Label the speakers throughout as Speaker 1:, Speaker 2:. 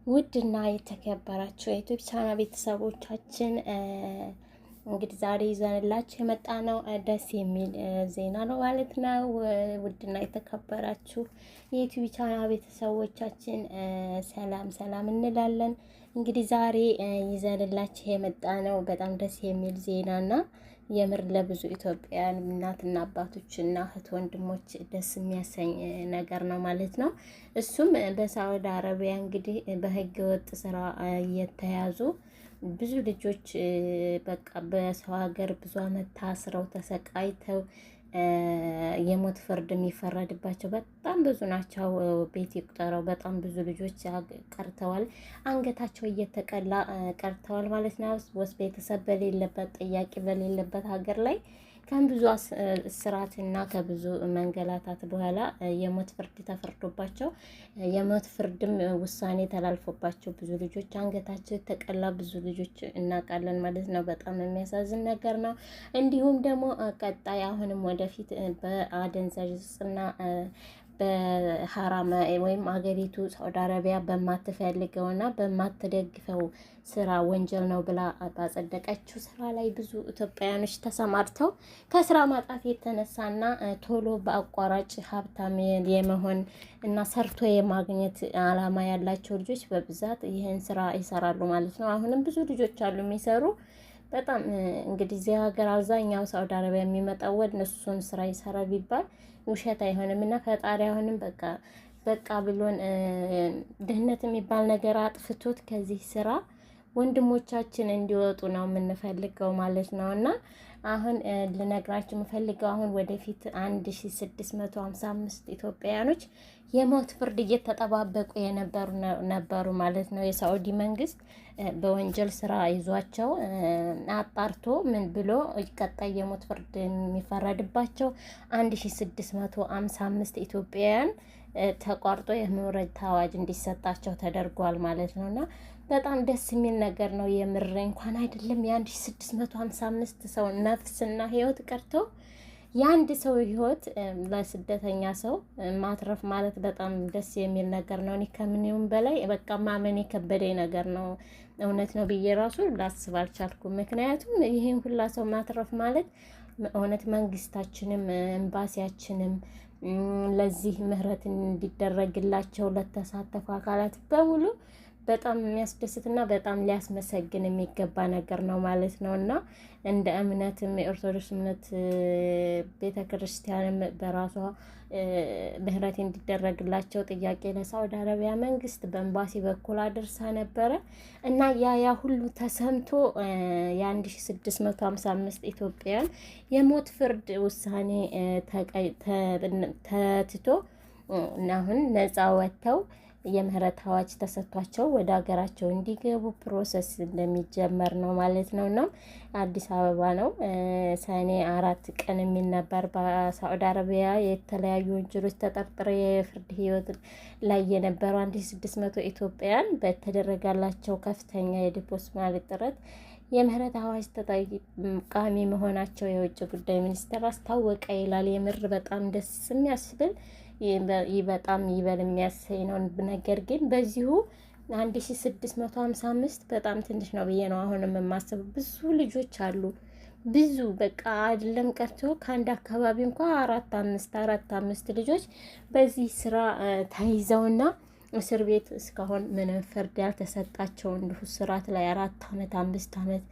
Speaker 1: ውድና የተከበራችሁ የዩቲዩብ ቻናል ቤተሰቦቻችን እንግዲህ ዛሬ ይዘንላችሁ የመጣ ነው ደስ የሚል ዜና ነው ማለት ነው። ውድና የተከበራችሁ የዩቲዩብ ቻናል ቤተሰቦቻችን ሰላም ሰላም እንላለን። እንግዲህ ዛሬ ይዘንላችሁ የመጣ ነው በጣም ደስ የሚል ዜናና የምር ለብዙ ኢትዮጵያውያን እናትና አባቶችና እህት ወንድሞች ደስ የሚያሰኝ ነገር ነው ማለት ነው። እሱም በሳዑዲ አረቢያ እንግዲህ በህገ ወጥ ስራ እየተያዙ ብዙ ልጆች በቃ በሰው ሀገር ብዙ አመት ታስረው ተሰቃይተው የሞት ፍርድ የሚፈረድባቸው በጣም ብዙ ናቸው። ቤት ይቁጠረው በጣም ብዙ ልጆች ቀርተዋል፣ አንገታቸው እየተቀላ ቀርተዋል ማለት ነው። ወስ ቤተሰብ በሌለበት ጠያቂ በሌለበት ሀገር ላይ ከብዙ እስራትና ከብዙ መንገላታት በኋላ የሞት ፍርድ ተፈርዶባቸው የሞት ፍርድም ውሳኔ ተላልፎባቸው ብዙ ልጆች አንገታቸው የተቀላ ብዙ ልጆች እናውቃለን ማለት ነው። በጣም የሚያሳዝን ነገር ነው። እንዲሁም ደግሞ ቀጣይ አሁንም ወደፊት በአደንዛዥ ዕፅና በሐራም ወይም አገሪቱ ሳዑዲ አረቢያ በማትፈልገውና በማትደግፈው ስራ ወንጀል ነው ብላ ባጸደቀችው ስራ ላይ ብዙ ኢትዮጵያውያኖች ተሰማርተው ከስራ ማጣት የተነሳና ቶሎ በአቋራጭ ሀብታም የመሆን እና ሰርቶ የማግኘት አላማ ያላቸው ልጆች በብዛት ይህን ስራ ይሰራሉ ማለት ነው። አሁንም ብዙ ልጆች አሉ የሚሰሩ በጣም እንግዲህ እዚህ ሀገር አብዛኛው ሳዑዲ አረቢያ የሚመጣው ወደ እነሱን ስራ ይሰራ ቢባል ውሸት አይሆንም እና ፈጣሪ አሁንም በቃ ብሎን ድህነት የሚባል ነገር አጥፍቶት ከዚህ ስራ ወንድሞቻችን እንዲወጡ ነው የምንፈልገው ማለት ነው። እና አሁን ልነግራችሁ የምፈልገው አሁን ወደፊት 1655 ኢትዮጵያውያኖች የሞት ፍርድ እየተጠባበቁ ነበሩ ማለት ነው። የሳዑዲ መንግስት በወንጀል ስራ ይዟቸው አጣርቶ ምን ብሎ ቀጣይ የሞት ፍርድ የሚፈረድባቸው 1655 ኢትዮጵያውያን ተቋርጦ የምህረት አዋጅ እንዲሰጣቸው ተደርጓል ማለት ነው። እና በጣም ደስ የሚል ነገር ነው። የምር እንኳን አይደለም የ1655 ሰው ነፍስና ህይወት ቀርቶ የአንድ ሰው ህይወት ለስደተኛ ሰው ማትረፍ ማለት በጣም ደስ የሚል ነገር ነው። እኔ ከምንም በላይ በቃ ማመን የከበደኝ ነገር ነው። እውነት ነው ብዬ ራሱ ላስብ አልቻልኩም። ምክንያቱም ይሄን ሁላ ሰው ማትረፍ ማለት እውነት መንግስታችንም ኤምባሲያችንም ለዚህ ምህረት እንዲደረግላቸው ለተሳተፉ አካላት በሙሉ በጣም የሚያስደስትና በጣም ሊያስመሰግን የሚገባ ነገር ነው ማለት ነው። እና እንደ እምነትም የኦርቶዶክስ እምነት ቤተ ክርስቲያንም በራሷ ምህረት እንዲደረግላቸው ጥያቄ ለሳዑዲ አረቢያ መንግስት በኤምባሲ በኩል አድርሳ ነበረ እና ያ ሁሉ ተሰምቶ የ1655 ኢትዮጵያውያን የሞት ፍርድ ውሳኔ ተትቶ አሁን ነፃ ወጥተው የምህረት አዋጅ ተሰጥቷቸው ወደ ሀገራቸው እንዲገቡ ፕሮሰስ እንደሚጀመር ነው ማለት ነው። እና አዲስ አበባ ነው ሰኔ 4 ቀን የሚል ነበር። በሳዑዲ አረቢያ የተለያዩ ወንጀሎች ተጠርጥረው የፍርድ ህይወት ላይ የነበሩ 1600 ኢትዮጵያውያን በተደረጋላቸው ከፍተኛ የዲፖስ ማለት ጥረት የምህረት አዋጅ ተጠቃሚ መሆናቸው የውጭ ጉዳይ ሚኒስቴር አስታወቀ ይላል። የምር በጣም ደስ የሚያስብል በጣም ይበል የሚያሰኝ ነው። ነገር ግን በዚሁ 1655 በጣም ትንሽ ነው ብዬ ነው አሁንም የማስበው። ብዙ ልጆች አሉ ብዙ በቃ አይደለም ቀርቶ ከአንድ አካባቢ እንኳ አራት አምስት ልጆች በዚህ ስራ ተይዘውና እስር ቤት እስካሁን ምንም ፍርድ ያልተሰጣቸው እንዲሁ ስራት ላይ 4 አመት 5 አመት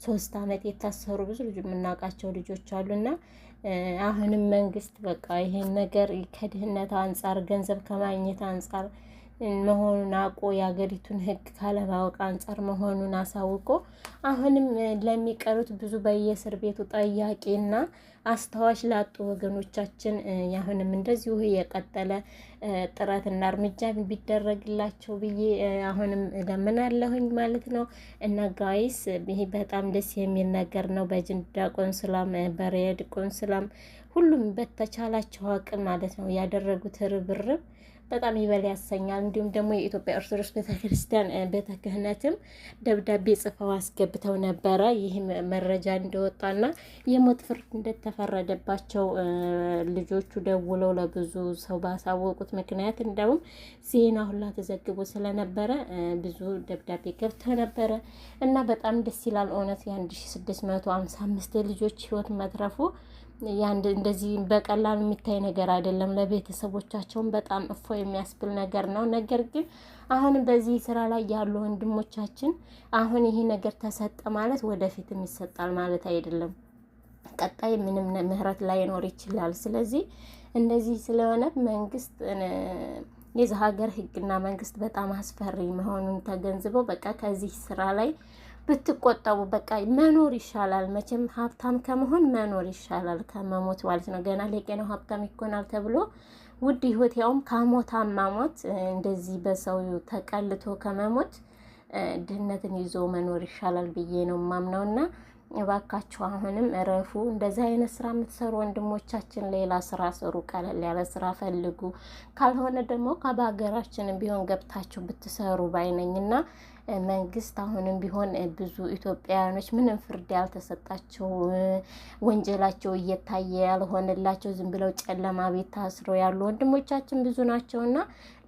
Speaker 1: 3 አመት የታሰሩ ብዙ ልጅ የምናውቃቸው ልጆች አሉና አሁንም መንግስት በቃ ይሄን ነገር ከድህነት አንጻር ገንዘብ ከማግኘት አንጻር መሆኑን አውቆ የሀገሪቱን ሕግ ካለማወቅ አንጻር መሆኑን አሳውቆ አሁንም ለሚቀሩት ብዙ በየእስር ቤቱ ጠያቂና አስታዋሽ ላጡ ወገኖቻችን አሁንም እንደዚሁ የቀጠለ ጥረትና እርምጃ ቢደረግላቸው ብዬ አሁንም እለምናለሁኝ ማለት ነው። እና ጋይስ ይሄ በጣም ደስ የሚል ነገር ነው። በጅዳ ቆንስላም በሪያድ ቆንስላም ሁሉም በተቻላቸው አቅም ማለት ነው ያደረጉት ርብርብ በጣም ይበል ያሰኛል። እንዲሁም ደግሞ የኢትዮጵያ ኦርቶዶክስ ቤተክርስቲያን ቤተ ክህነትም ደብዳቤ ጽፈው አስገብተው ነበረ። ይህም መረጃ እንደወጣና የሞት ፍርድ እንደተፈረደባቸው ልጆቹ ደውለው ለብዙ ሰው ባሳወቁት ምክንያት እንደውም ዜና ሁላ ተዘግቦ ስለነበረ ብዙ ደብዳቤ ገብተው ነበረ እና በጣም ደስ ይላል እውነት የ1655 ልጆች ህይወት መትረፉ እንደዚህ በቀላሉ የሚታይ ነገር አይደለም። ለቤተሰቦቻቸውን በጣም እፎ የሚያስብል ነገር ነው። ነገር ግን አሁን በዚህ ስራ ላይ ያሉ ወንድሞቻችን አሁን ይሄ ነገር ተሰጠ ማለት ወደፊትም ይሰጣል ማለት አይደለም። ቀጣይ ምንም ምህረት ላይኖር ይችላል። ስለዚህ እንደዚህ ስለሆነ መንግስት የዚህ ሀገር ህግና መንግስት በጣም አስፈሪ መሆኑን ተገንዝበው በቃ ከዚህ ስራ ላይ ብትቆጠቡ በቃ መኖር ይሻላል። መቼም ሀብታም ከመሆን መኖር ይሻላል ከመሞት ማለት ነው። ገና ለቀነው ሀብታም ይኮናል ተብሎ ውድ ህይወት ያውም ከሞታማ ሞት እንደዚህ በሰው ተቀልቶ ከመሞት ድህነትን ይዞ መኖር ይሻላል ብዬ ነው ማምነውና እባካችሁ አሁንም እረፉ። እንደዚህ አይነት ስራ የምትሰሩ ወንድሞቻችን ሌላ ስራ ስሩ፣ ቀለል ያለ ስራ ፈልጉ። ካልሆነ ደግሞ ከሀገራችንም ቢሆን ገብታችሁ ብትሰሩ ባይነኝና መንግስት አሁንም ቢሆን ብዙ ኢትዮጵያውያኖች ምንም ፍርድ ያልተሰጣቸው ወንጀላቸው እየታየ ያልሆነላቸው ዝም ብለው ጨለማ ቤት ታስረው ያሉ ወንድሞቻችን ብዙ ናቸውና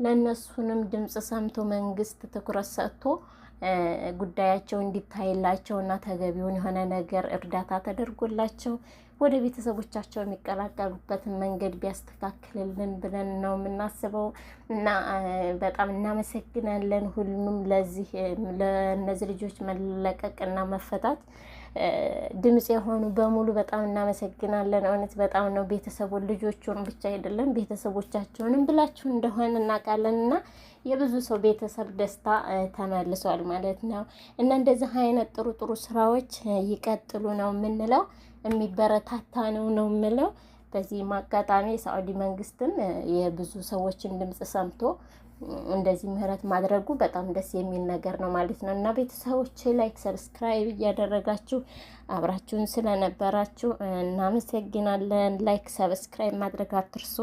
Speaker 1: ለእነሱንም ድምጽ ሰምቶ መንግስት ትኩረት ሰጥቶ ጉዳያቸው እንዲታይላቸውና ተገቢውን የሆነ ነገር እርዳታ ተደርጎላቸው ወደ ቤተሰቦቻቸው የሚቀላቀሉበትን መንገድ ቢያስተካክልልን ብለን ነው የምናስበው እና በጣም እናመሰግናለን። ሁሉም ለእነዚህ ልጆች መለቀቅና መፈታት ድምጽ የሆኑ በሙሉ በጣም እናመሰግናለን። እውነት በጣም ነው። ቤተሰቡን ልጆቹን ብቻ አይደለም ቤተሰቦቻቸውንም ብላችሁ እንደሆነ እናውቃለንና የብዙ ሰው ቤተሰብ ደስታ ተመልሷል ማለት ነው እና እንደዚህ አይነት ጥሩ ጥሩ ስራዎች ይቀጥሉ ነው የምንለው። የሚበረታታ ነው የምለው። በዚህ አጋጣሚ የሳዑዲ መንግስትም የብዙ ሰዎችን ድምጽ ሰምቶ እንደዚህ ምህረት ማድረጉ በጣም ደስ የሚል ነገር ነው ማለት ነው እና ቤተሰቦች ላይክ ሰብስክራይብ እያደረጋችሁ አብራችሁን ስለነበራችሁ እናመሰግናለን። ላይክ ሰብስክራይብ ማድረግ አትርሱ።